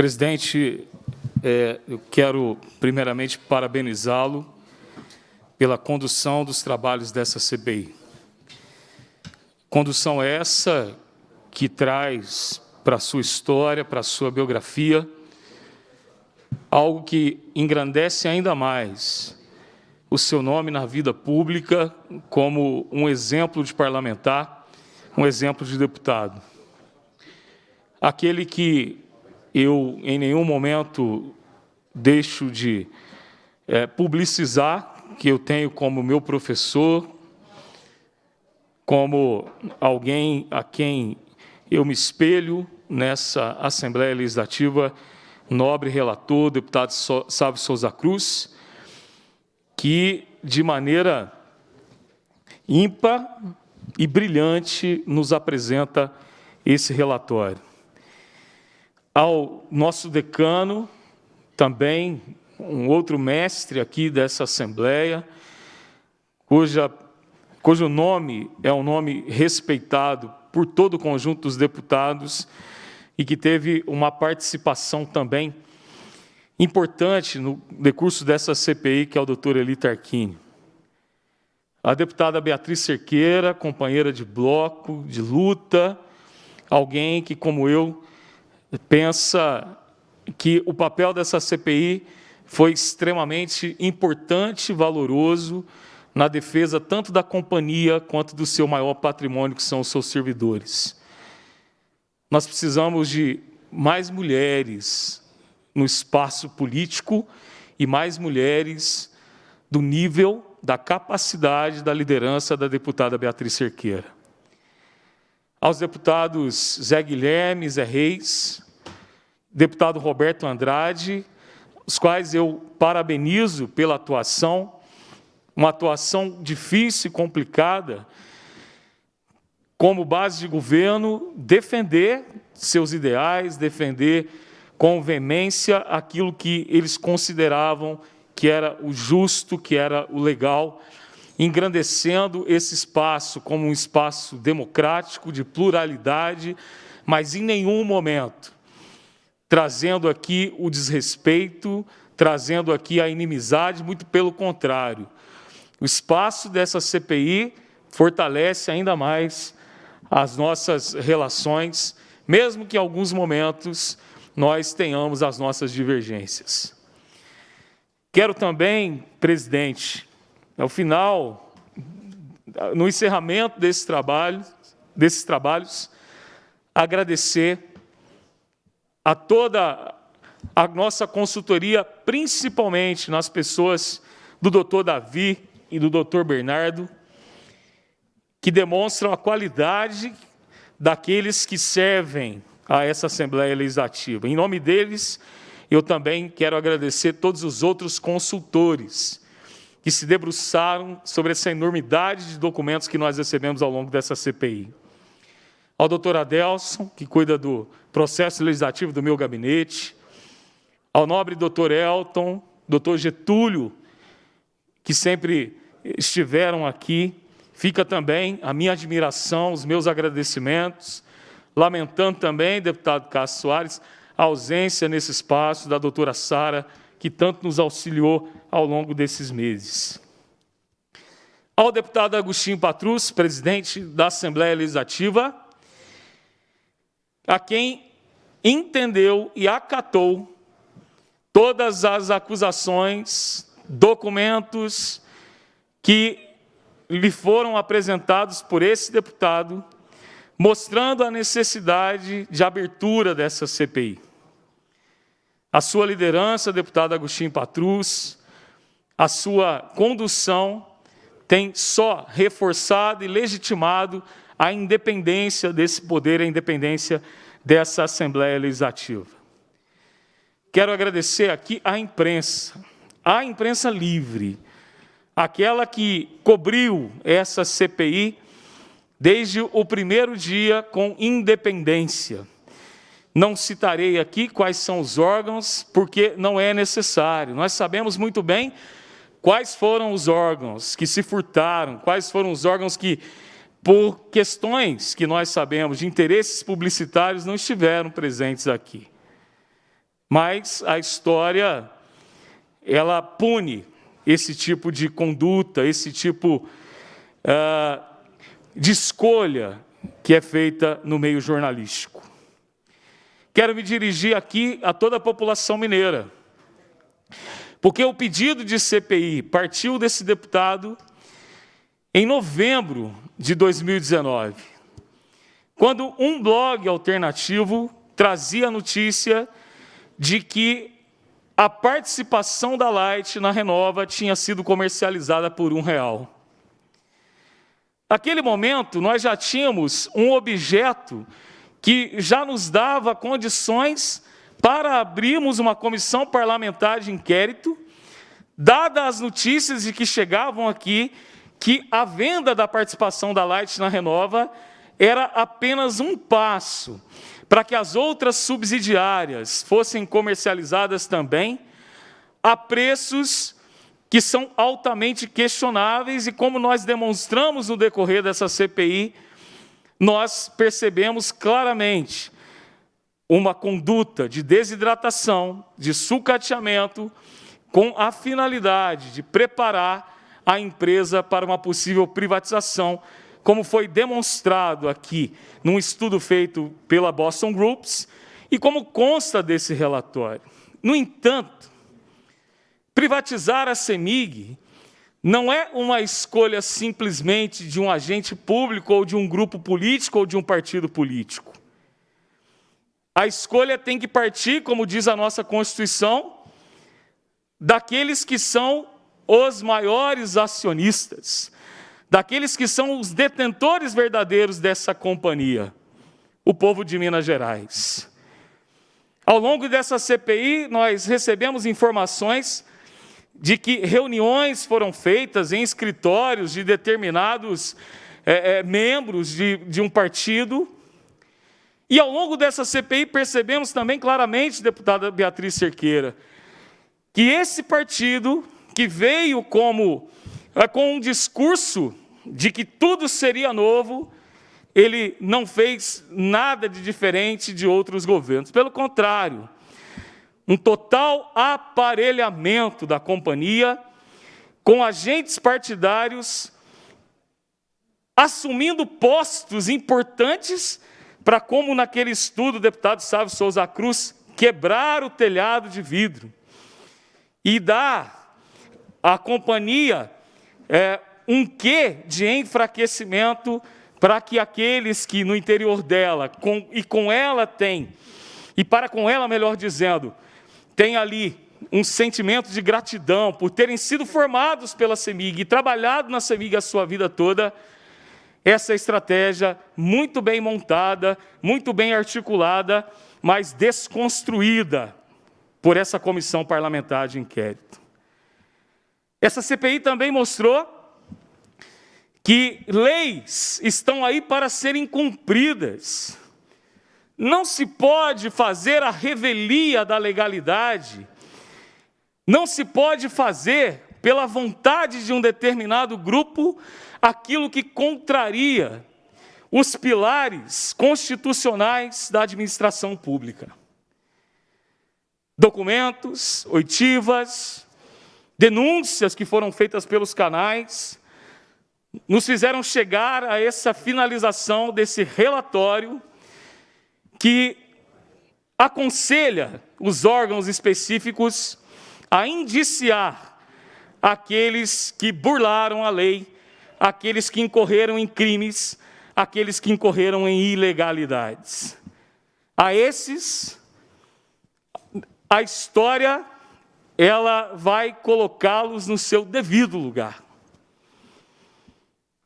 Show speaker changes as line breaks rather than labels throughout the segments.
Presidente, eu quero primeiramente parabenizá-lo pela condução dos trabalhos dessa CPI. Condução essa que traz para a sua história, para a sua biografia, algo que engrandece ainda mais o seu nome na vida pública como um exemplo de parlamentar, um exemplo de deputado. Aquele que eu, em nenhum momento, deixo de publicizar, que eu tenho como meu professor, como alguém a quem eu me espelho nessa Assembleia Legislativa, nobre relator, deputado Sávio Souza Cruz, que, de maneira ímpar e brilhante, nos apresenta esse relatório. Ao nosso decano, também um outro mestre aqui dessa Assembleia, cujo nome é um nome respeitado por todo o conjunto dos deputados e que teve uma participação também importante no decurso dessa CPI, que é o doutor Eli Tarquínio. A deputada Beatriz Cerqueira, companheira de bloco, de luta, alguém que, como eu, pensa que o papel dessa CPI foi extremamente importante e valoroso na defesa tanto da companhia quanto do seu maior patrimônio, que são os seus servidores. Nós precisamos de mais mulheres no espaço político e mais mulheres do nível, da capacidade, da liderança da deputada Beatriz Cerqueira. Aos deputados Zé Guilherme, Zé Reis, deputado Roberto Andrade, os quais eu parabenizo pela atuação, uma atuação difícil e complicada, como base de governo, defender seus ideais, defender com veemência aquilo que eles consideravam que era o justo, que era o legal, engrandecendo esse espaço como um espaço democrático, de pluralidade, mas em nenhum momento trazendo aqui o desrespeito, trazendo aqui a inimizade, muito pelo contrário. O espaço dessa CPI fortalece ainda mais as nossas relações, mesmo que em alguns momentos nós tenhamos as nossas divergências. Quero também, presidente, ao final, no encerramento desses trabalhos, agradecer a toda a nossa consultoria, principalmente nas pessoas do doutor Davi e do doutor Bernardo, que demonstram a qualidade daqueles que servem a essa Assembleia Legislativa. Em nome deles, eu também quero agradecer todos os outros consultores que se debruçaram sobre essa enormidade de documentos que nós recebemos ao longo dessa CPI. Ao doutor Adelson, que cuida do processo legislativo do meu gabinete, ao nobre doutor Elton, doutor Getúlio, que sempre estiveram aqui, fica também a minha admiração, os meus agradecimentos, lamentando também, deputado Cássio Soares, a ausência nesse espaço da doutora Sara, que tanto nos auxiliou ao longo desses meses. Ao deputado Agostinho Patrus, presidente da Assembleia Legislativa, a quem entendeu e acatou todas as acusações, documentos que lhe foram apresentados por esse deputado, mostrando a necessidade de abertura dessa CPI. A sua liderança, deputado Agostinho Patrus, a sua condução tem só reforçado e legitimado a independência desse poder, a independência dessa Assembleia Legislativa. Quero agradecer aqui à imprensa livre, aquela que cobriu essa CPI desde o primeiro dia com independência. Não citarei aqui quais são os órgãos, porque não é necessário. Nós sabemos muito bem quais foram os órgãos que se furtaram, quais foram os órgãos que, por questões que nós sabemos de interesses publicitários, não estiveram presentes aqui. Mas a história, ela pune esse tipo de conduta, esse tipo de escolha que é feita no meio jornalístico. Quero me dirigir aqui a toda a população mineira, porque o pedido de CPI partiu desse deputado em novembro de 2019, quando um blog alternativo trazia a notícia de que a participação da Light na Renova tinha sido comercializada por R$1. Naquele momento, nós já tínhamos um objeto que já nos dava condições para abrirmos uma comissão parlamentar de inquérito, dadas as notícias de que chegavam aqui, que a venda da participação da Light na Renova era apenas um passo para que as outras subsidiárias fossem comercializadas também a preços que são altamente questionáveis, e como nós demonstramos no decorrer dessa CPI, nós percebemos claramente uma conduta de desidratação, de sucateamento, com a finalidade de preparar a empresa para uma possível privatização, como foi demonstrado aqui num estudo feito pela Boston Groups e como consta desse relatório. No entanto, privatizar a CEMIG não é uma escolha simplesmente de um agente público ou de um grupo político ou de um partido político. A escolha tem que partir, como diz a nossa Constituição, daqueles que são os maiores acionistas, daqueles que são os detentores verdadeiros dessa companhia, o povo de Minas Gerais. Ao longo dessa CPI, nós recebemos informações de que reuniões foram feitas em escritórios de determinados membros de um partido. E ao longo dessa CPI percebemos também claramente, deputada Beatriz Cerqueira, que esse partido, que veio com um discurso de que tudo seria novo, ele não fez nada de diferente de outros governos. Pelo contrário, um total aparelhamento da companhia com agentes partidários assumindo postos importantes para, como naquele estudo, o deputado Sávio Souza Cruz, quebrar o telhado de vidro e dar à companhia um quê de enfraquecimento para que aqueles que no interior dela, com ela tem, e para com ela, melhor dizendo, tem ali um sentimento de gratidão por terem sido formados pela CEMIG e trabalhado na CEMIG a sua vida toda, essa estratégia muito bem montada, muito bem articulada, mas desconstruída por essa comissão parlamentar de inquérito. Essa CPI também mostrou que leis estão aí para serem cumpridas. Não se pode fazer a revelia da legalidade, não se pode fazer, pela vontade de um determinado grupo, aquilo que contraria os pilares constitucionais da administração pública. Documentos, oitivas, denúncias que foram feitas pelos canais, nos fizeram chegar a essa finalização desse relatório que aconselha os órgãos específicos a indiciar aqueles que burlaram a lei, aqueles que incorreram em crimes, aqueles que incorreram em ilegalidades. A esses, a história, ela vai colocá-los no seu devido lugar.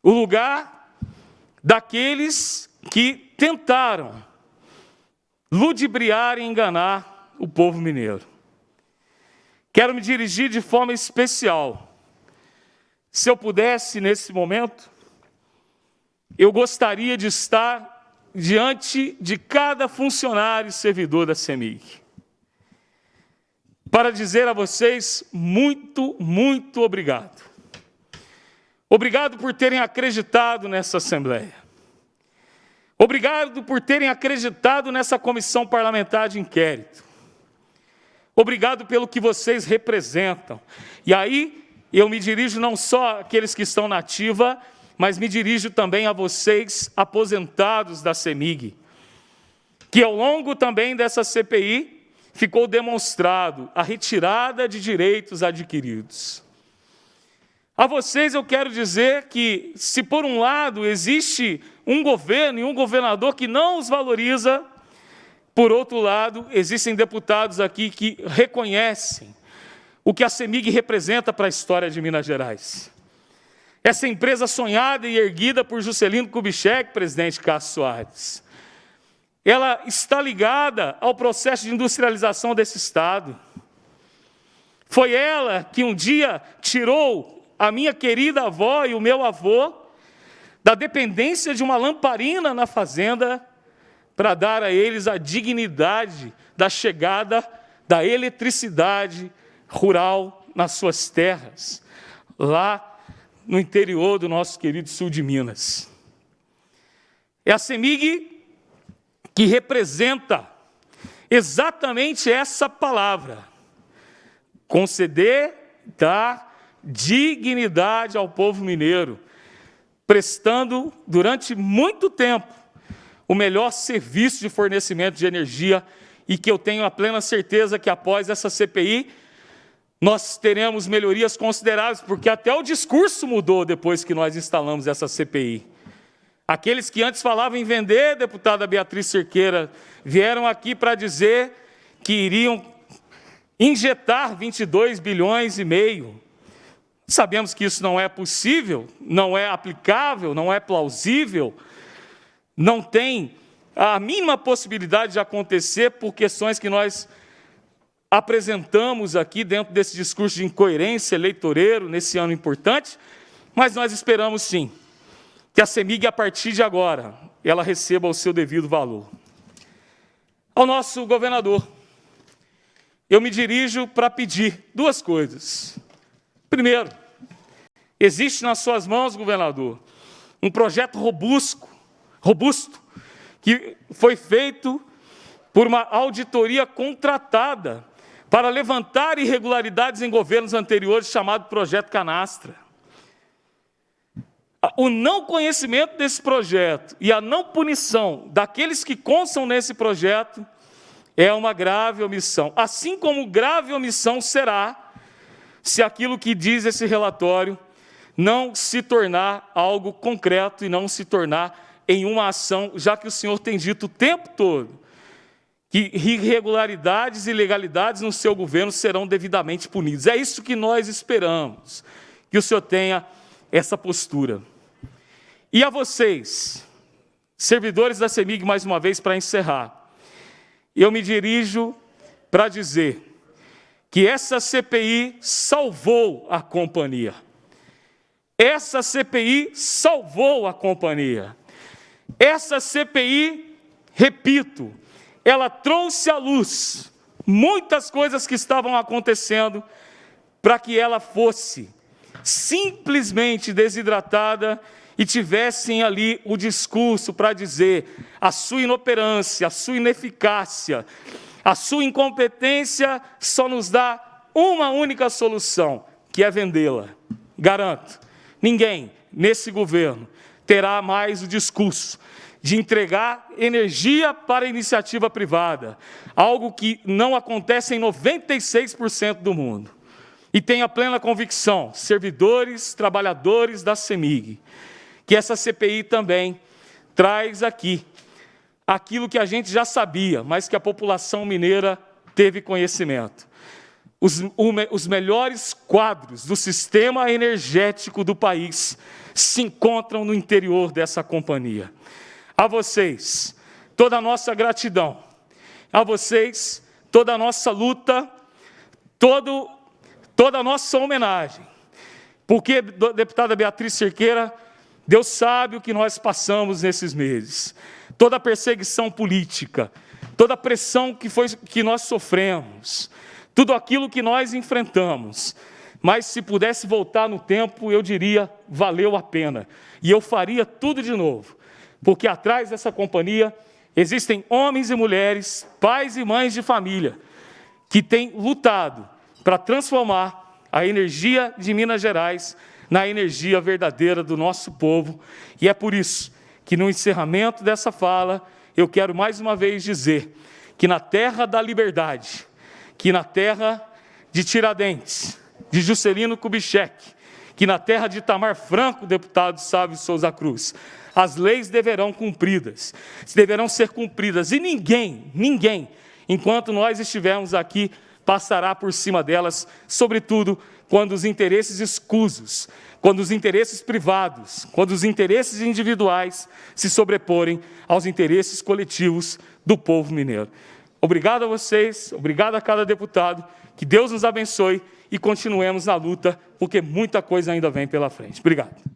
O lugar daqueles que tentaram ludibriar e enganar o povo mineiro. Quero me dirigir de forma especial. Se eu pudesse, nesse momento, eu gostaria de estar diante de cada funcionário e servidor da CEMIG, para dizer a vocês muito, muito obrigado. Obrigado por terem acreditado nessa Assembleia. Obrigado por terem acreditado nessa comissão parlamentar de inquérito. Obrigado pelo que vocês representam. E aí, eu me dirijo não só àqueles que estão na ativa, mas me dirijo também a vocês, aposentados da CEMIG, que ao longo também dessa CPI ficou demonstrado a retirada de direitos adquiridos. A vocês eu quero dizer que, se por um lado existe um governo e um governador que não os valoriza, por outro lado, existem deputados aqui que reconhecem o que a CEMIG representa para a história de Minas Gerais. Essa empresa sonhada e erguida por Juscelino Kubitschek, presidente Cássio Soares, ela está ligada ao processo de industrialização desse Estado. Foi ela que um dia tirou a minha querida avó e o meu avô da dependência de uma lamparina na fazenda para dar a eles a dignidade da chegada da eletricidade rural nas suas terras, lá no interior do nosso querido sul de Minas. É a CEMIG que representa exatamente essa palavra: conceder, dar dignidade ao povo mineiro, prestando durante muito tempo o melhor serviço de fornecimento de energia, e que eu tenho a plena certeza que após essa CPI nós teremos melhorias consideráveis, porque até o discurso mudou depois que nós instalamos essa CPI. Aqueles que antes falavam em vender, deputada Beatriz Cerqueira, vieram aqui para dizer que iriam injetar 22 bilhões e meio. Sabemos que isso não é possível, não é aplicável, não é plausível, não tem a mínima possibilidade de acontecer por questões que nós apresentamos aqui dentro desse discurso de incoerência eleitoreiro nesse ano importante, mas nós esperamos sim que a CEMIG, a partir de agora, ela receba o seu devido valor. Ao nosso governador, eu me dirijo para pedir duas coisas. Primeiro, existe nas suas mãos, governador, um projeto robusto, que foi feito por uma auditoria contratada para levantar irregularidades em governos anteriores, chamado Projeto Canastra. O não conhecimento desse projeto e a não punição daqueles que constam nesse projeto é uma grave omissão. Assim como grave omissão será se aquilo que diz esse relatório não se tornar algo concreto e não se tornar em uma ação, já que o senhor tem dito o tempo todo que irregularidades e ilegalidades no seu governo serão devidamente punidas. É isso que nós esperamos, que o senhor tenha essa postura. E a vocês, servidores da CEMIG, mais uma vez, para encerrar, eu me dirijo para dizer que essa CPI salvou a companhia. Essa CPI salvou a companhia. Essa CPI, repito, ela trouxe à luz muitas coisas que estavam acontecendo para que ela fosse simplesmente desidratada e tivessem ali o discurso para dizer a sua inoperância, a sua ineficácia, a sua incompetência só nos dá uma única solução, que é vendê-la. Garanto, ninguém nesse governo terá mais o discurso de entregar energia para a iniciativa privada, algo que não acontece em 96% do mundo. E tenho a plena convicção, servidores, trabalhadores da CEMIG, que essa CPI também traz aqui aquilo que a gente já sabia, mas que a população mineira teve conhecimento. Os melhores quadros do sistema energético do país se encontram no interior dessa companhia. A vocês, toda a nossa gratidão. A vocês, toda a nossa luta, toda a nossa homenagem. Porque, deputada Beatriz Cerqueira, Deus sabe o que nós passamos nesses meses. Toda a perseguição política, toda a pressão que nós sofremos, tudo aquilo que nós enfrentamos. Mas se pudesse voltar no tempo, eu diria, valeu a pena. E eu faria tudo de novo. Porque atrás dessa companhia existem homens e mulheres, pais e mães de família, que tem lutado para transformar a energia de Minas Gerais na energia verdadeira do nosso povo. E é por isso que no encerramento dessa fala, eu quero mais uma vez dizer que na terra da liberdade, que na terra de Tiradentes, de Juscelino Kubitschek, que na terra de Itamar Franco, deputado Sávio Souza Cruz, as leis deverão ser cumpridas, e ninguém, enquanto nós estivermos aqui, passará por cima delas, sobretudo quando os interesses escusos, quando os interesses privados, quando os interesses individuais se sobreporem aos interesses coletivos do povo mineiro. Obrigado a vocês, obrigado a cada deputado, que Deus nos abençoe e continuemos na luta, porque muita coisa ainda vem pela frente. Obrigado.